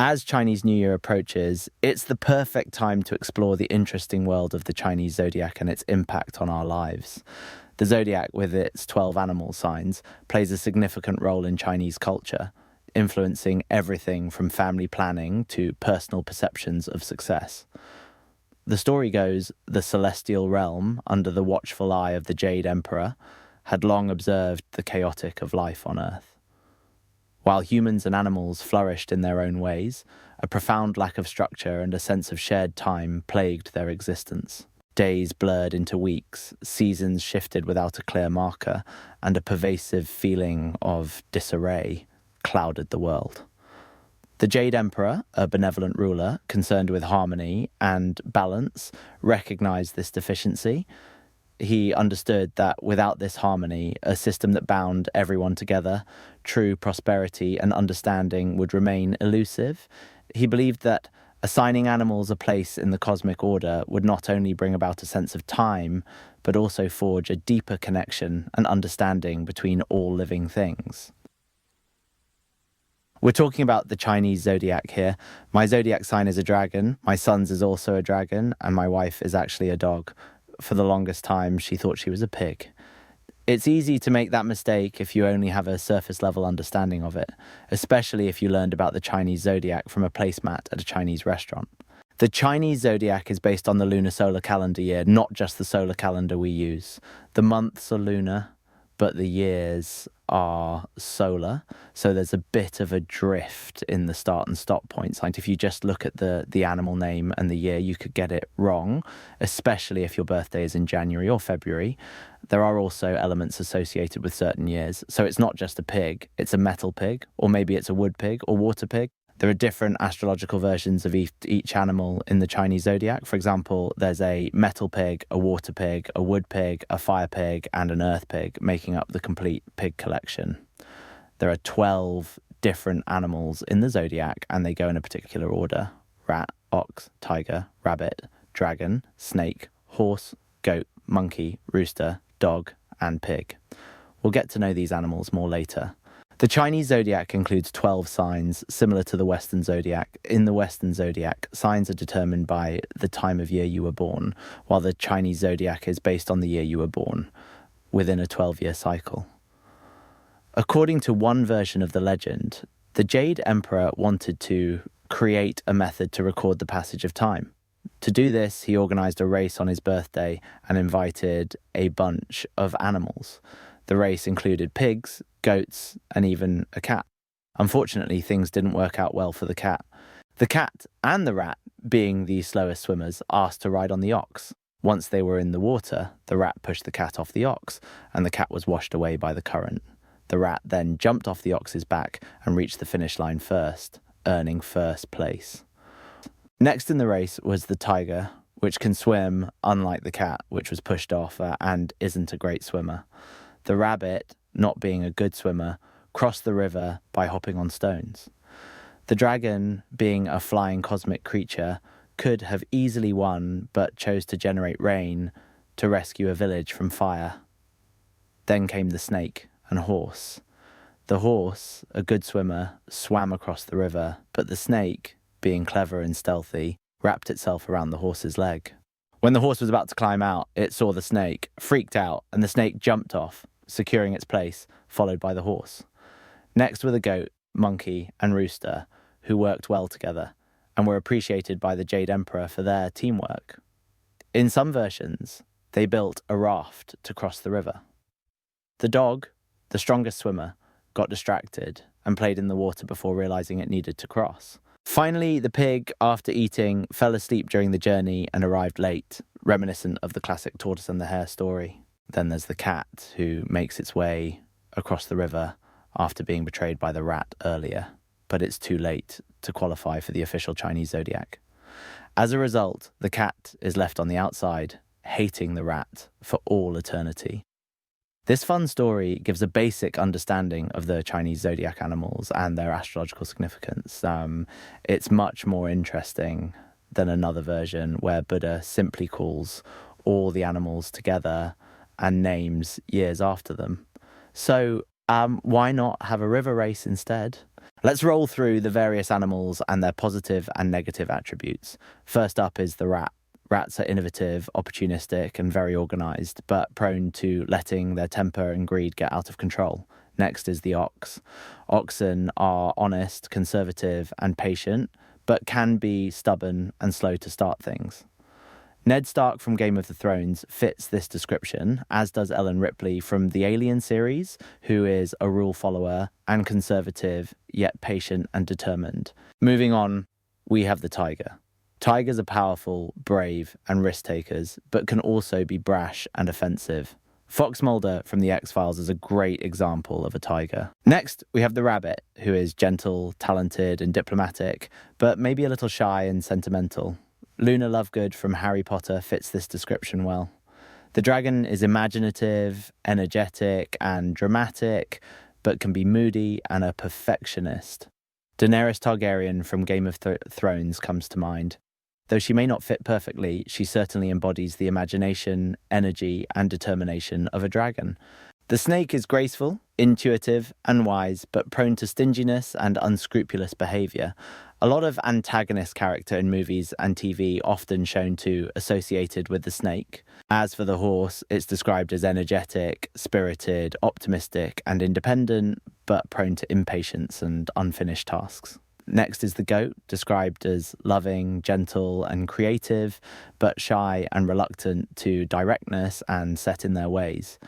As Chinese New Year approaches, it's the perfect time to explore the interesting world of the Chinese zodiac and its impact on our lives. The zodiac, with its 12 animal signs, plays a significant role in Chinese culture, influencing everything from family planning to personal perceptions of success. The story goes, the celestial realm, under the watchful eye of the Jade Emperor, had long observed the chaotic of life on Earth. While humans and animals flourished in their own ways, a profound lack of structure and a sense of shared time plagued their existence. Days blurred into weeks, seasons shifted without a clear marker, and a pervasive feeling of disarray clouded the world. The Jade Emperor, a benevolent ruler concerned with harmony and balance, recognized this deficiency. He understood that without this harmony, a system that bound everyone together, true prosperity and understanding would remain elusive. He believed that assigning animals a place in the cosmic order would not only bring about a sense of time, but also forge a deeper connection and understanding between all living things. We're talking about the Chinese zodiac here. My zodiac sign is a dragon, my son's is also a dragon, and my wife is actually a dog. For the longest time, she thought she was a pig. It's easy to make that mistake if you only have a surface-level understanding of it, especially if you learned about the Chinese zodiac from a placemat at a Chinese restaurant. The Chinese zodiac is based on the lunar solar calendar year, not just the solar calendar we use. The months are lunar, but the years are solar, so there's a bit of a drift in the start and stop points. Like if you just look at the animal name and the year, you could get it wrong, especially if your birthday is in January or February. There are also elements associated with certain years, so it's not just a pig, it's a metal pig, or maybe it's a wood pig or water pig. There are different astrological versions of each animal in the Chinese zodiac. For example, there's a metal pig, a water pig, a wood pig, a fire pig, and an earth pig, making up the complete pig collection. There are 12 different animals in the zodiac, and they go in a particular order: rat, ox, tiger, rabbit, dragon, snake, horse, goat, monkey, rooster, dog, and pig. We'll get to know these animals more later. The Chinese zodiac includes 12 signs, similar to the Western zodiac. In the Western zodiac, signs are determined by the time of year you were born, while the Chinese zodiac is based on the year you were born, within a 12-year cycle. According to one version of the legend, the Jade Emperor wanted to create a method to record the passage of time. To do this, he organized a race on his birthday and invited a bunch of animals. The race included pigs, goats, and even a cat. Unfortunately, things didn't work out well for the cat. The cat and the rat, being the slowest swimmers, asked to ride on the ox. Once they were in the water, the rat pushed the cat off the ox, and the cat was washed away by the current. The rat then jumped off the ox's back and reached the finish line first, earning first place. Next in the race was the tiger, which can swim, unlike the cat, which was pushed off and isn't a great swimmer. The rabbit, not being a good swimmer, crossed the river by hopping on stones. The dragon, being a flying cosmic creature, could have easily won, but chose to generate rain to rescue a village from fire. Then came the snake and horse. The horse, a good swimmer, swam across the river, but the snake, being clever and stealthy, wrapped itself around the horse's leg. When the horse was about to climb out, it saw the snake, freaked out, and the snake jumped off, securing its place, followed by the horse. Next were the goat, monkey, and rooster, who worked well together, and were appreciated by the Jade Emperor for their teamwork. In some versions, they built a raft to cross the river. The dog, the strongest swimmer, got distracted and played in the water before realizing it needed to cross. Finally, the pig, after eating, fell asleep during the journey and arrived late, reminiscent of the classic tortoise and the hare story. Then there's the cat, who makes its way across the river after being betrayed by the rat earlier, but it's too late to qualify for the official Chinese zodiac. As a result, the cat is left on the outside, hating the rat for all eternity. This fun story gives a basic understanding of the Chinese zodiac animals and their astrological significance. It's much more interesting than another version where Buddha simply calls all the animals together and names years after them. So Why not have a river race instead? Let's roll through the various animals and their positive and negative attributes. First up is the rat. Rats are innovative, opportunistic, and very organized, but prone to letting their temper and greed get out of control. Next is the ox. Oxen are honest, conservative, and patient, but can be stubborn and slow to start things. Ned Stark from Game of Thrones fits this description, as does Ellen Ripley from the Alien series, who is a rule follower and conservative, yet patient and determined. Moving on, we have the tiger. Tigers are powerful, brave, and risk takers, but can also be brash and offensive. Fox Mulder from The X-Files is a great example of a tiger. Next, we have the rabbit, who is gentle, talented, and diplomatic, but maybe a little shy and sentimental. Luna Lovegood from Harry Potter fits this description well. The dragon is imaginative, energetic, and dramatic, but can be moody and a perfectionist. Daenerys Targaryen from Game of Thrones comes to mind. Though she may not fit perfectly, she certainly embodies the imagination, energy, and determination of a dragon. The snake is graceful, intuitive, and wise, but prone to stinginess and unscrupulous behaviour. A lot of antagonist character in movies and TV often shown to associated with the snake. As for the horse, it's described as energetic, spirited, optimistic, and independent, but prone to impatience and unfinished tasks. Next is the goat, described as loving, gentle, and creative, but shy and reluctant to directness and set in their ways.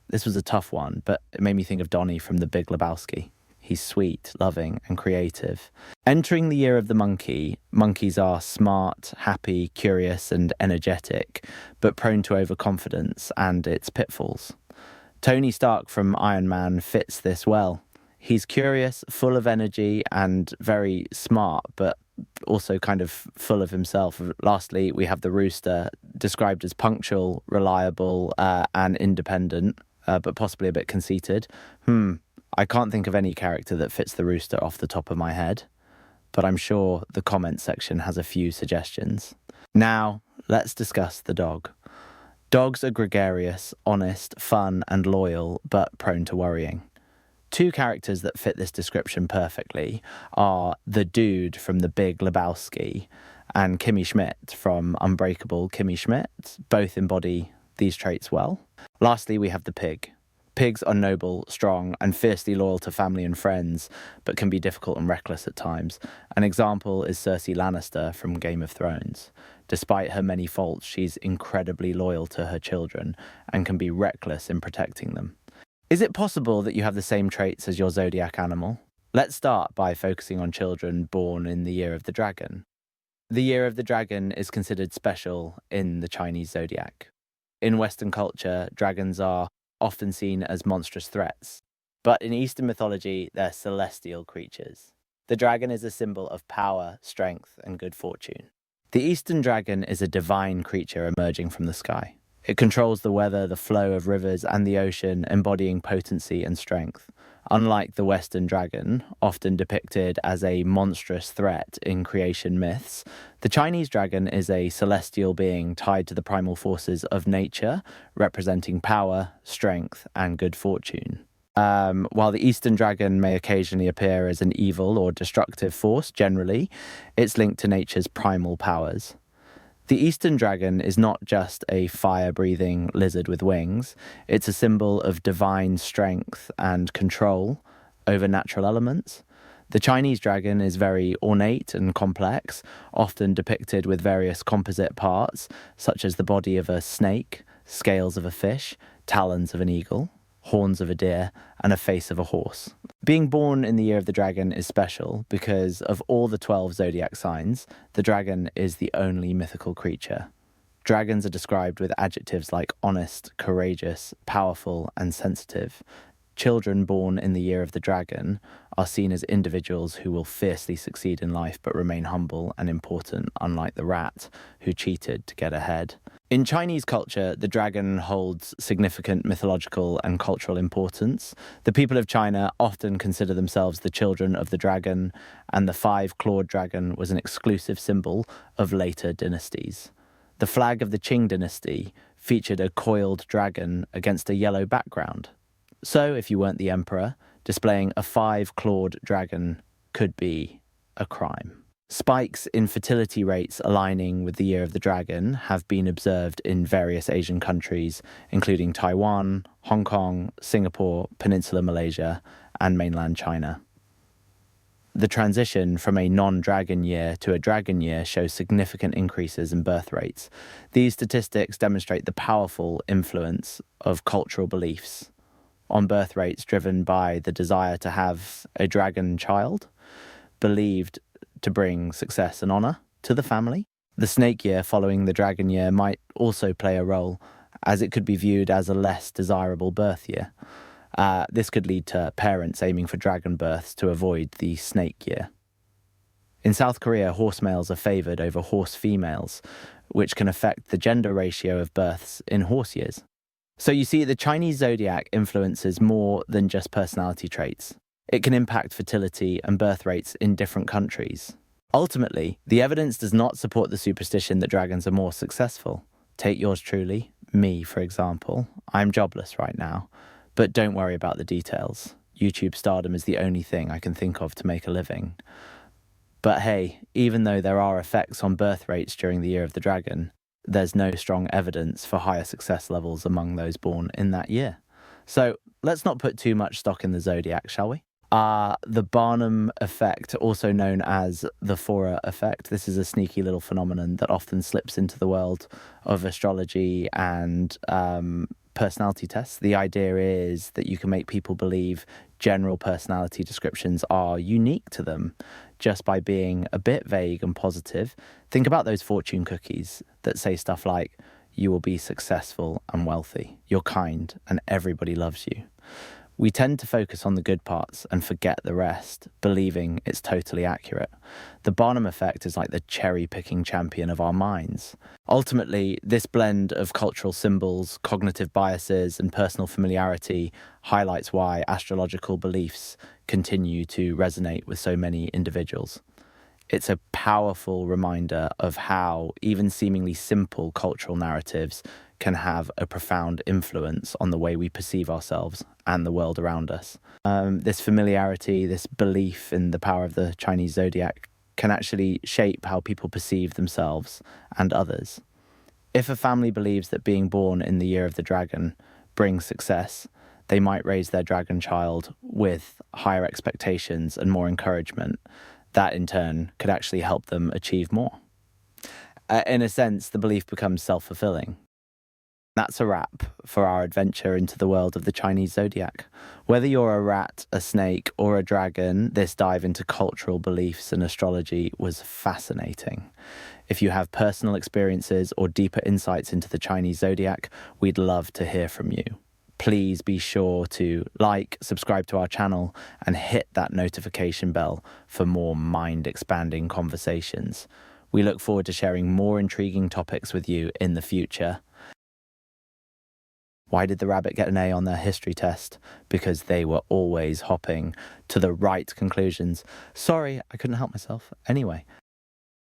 This was a tough one, but it made me think of Donnie from The Big Lebowski. He's sweet, loving, and creative. Entering the year of the monkey, monkeys are smart, happy, curious, and energetic, but prone to overconfidence and its pitfalls. Tony Stark from Iron Man fits this well. He's curious, full of energy, and very smart, but also kind of full of himself. Lastly, we have the rooster, described as punctual, reliable, and independent, but possibly a bit conceited. I can't think of any character that fits the rooster off the top of my head, but I'm sure the comment section has a few suggestions. Now, let's discuss the dog. Dogs are gregarious, honest, fun, and loyal, but prone to worrying. Two characters that fit this description perfectly are the dude from The Big Lebowski and Kimmy Schmidt from Unbreakable Kimmy Schmidt. Both embody these traits well. Lastly, we have the pig. Pigs are noble, strong, and fiercely loyal to family and friends, but can be difficult and reckless at times. An example is Cersei Lannister from Game of Thrones. Despite her many faults, she's incredibly loyal to her children and can be reckless in protecting them. Is it possible that you have the same traits as your zodiac animal? Let's start by focusing on children born in the year of the dragon. The year of the dragon is considered special in the Chinese zodiac. In Western culture, dragons are often seen as monstrous threats, but in Eastern mythology, they're celestial creatures. The dragon is a symbol of power, strength, and good fortune. The Eastern dragon is a divine creature emerging from the sky. It controls the weather, the flow of rivers, and the ocean, embodying potency and strength. Unlike the Western dragon, often depicted as a monstrous threat in creation myths, the Chinese dragon is a celestial being tied to the primal forces of nature, representing power, strength, and good fortune. While the Eastern dragon may occasionally appear as an evil or destructive force, generally, it's linked to nature's primal powers. The Eastern dragon is not just a fire-breathing lizard with wings. It's a symbol of divine strength and control over natural elements. The Chinese dragon is very ornate and complex, often depicted with various composite parts, such as the body of a snake, scales of a fish, talons of an eagle, horns of a deer, and a face of a horse. Being born in the year of the dragon is special because of all the 12 zodiac signs, the dragon is the only mythical creature. Dragons are described with adjectives like honest, courageous, powerful, and sensitive. Children born in the year of the dragon are seen as individuals who will fiercely succeed in life but remain humble and important, unlike the rat, who cheated to get ahead. In Chinese culture, the dragon holds significant mythological and cultural importance. The people of China often consider themselves the children of the dragon, and the five-clawed dragon was an exclusive symbol of later dynasties. The flag of the Qing dynasty featured a coiled dragon against a yellow background. So, if you weren't the emperor, displaying a 5-clawed dragon could be a crime. Spikes in fertility rates aligning with the Year of the Dragon have been observed in various Asian countries, including Taiwan, Hong Kong, Singapore, Peninsular Malaysia, and mainland China. The transition from a non-dragon year to a dragon year shows significant increases in birth rates. These statistics demonstrate the powerful influence of cultural beliefs on birth rates driven by the desire to have a dragon child, believed to bring success and honour to the family. The snake year following the dragon year might also play a role, as it could be viewed as a less desirable birth year. This could lead to parents aiming for dragon births to avoid the snake year. In South Korea, horse males are favoured over horse females, which can affect the gender ratio of births in horse years. So you see, the Chinese zodiac influences more than just personality traits. It can impact fertility and birth rates in different countries. Ultimately, the evidence does not support the superstition that dragons are more successful. Take yours truly, me, for example. I'm jobless right now, but don't worry about the details. YouTube stardom is the only thing I can think of to make a living. But hey, even though there are effects on birth rates during the Year of the Dragon, there's no strong evidence for higher success levels among those born in that year. So let's not put too much stock in the zodiac, shall we? The Barnum effect, also known as the Forer effect. This is a sneaky little phenomenon that often slips into the world of astrology and personality tests. The idea is that you can make people believe general personality descriptions are unique to them just by being a bit vague and positive. Think about those fortune cookies that say stuff like, you will be successful and wealthy, you're kind, and everybody loves you. We tend to focus on the good parts and forget the rest, believing it's totally accurate. The Barnum effect is like the cherry-picking champion of our minds. Ultimately, this blend of cultural symbols, cognitive biases, and personal familiarity highlights why astrological beliefs continue to resonate with so many individuals. It's a powerful reminder of how even seemingly simple cultural narratives can have a profound influence on the way we perceive ourselves and the world around us. This familiarity, this belief in the power of the Chinese zodiac can actually shape how people perceive themselves and others. If a family believes that being born in the Year of the Dragon brings success, they might raise their dragon child with higher expectations and more encouragement. That in turn could actually help them achieve more. In a sense, the belief becomes self-fulfilling. That's a wrap for our adventure into the world of the Chinese zodiac. Whether you're a rat, a snake, or a dragon, this dive into cultural beliefs and astrology was fascinating. If you have personal experiences or deeper insights into the Chinese zodiac, we'd love to hear from you. Please be sure to like, subscribe to our channel, and hit that notification bell for more mind-expanding conversations. We look forward to sharing more intriguing topics with you in the future. Why did the rabbit get an A on their history test? Because they were always hopping to the right conclusions. Sorry, I couldn't help myself. Anyway.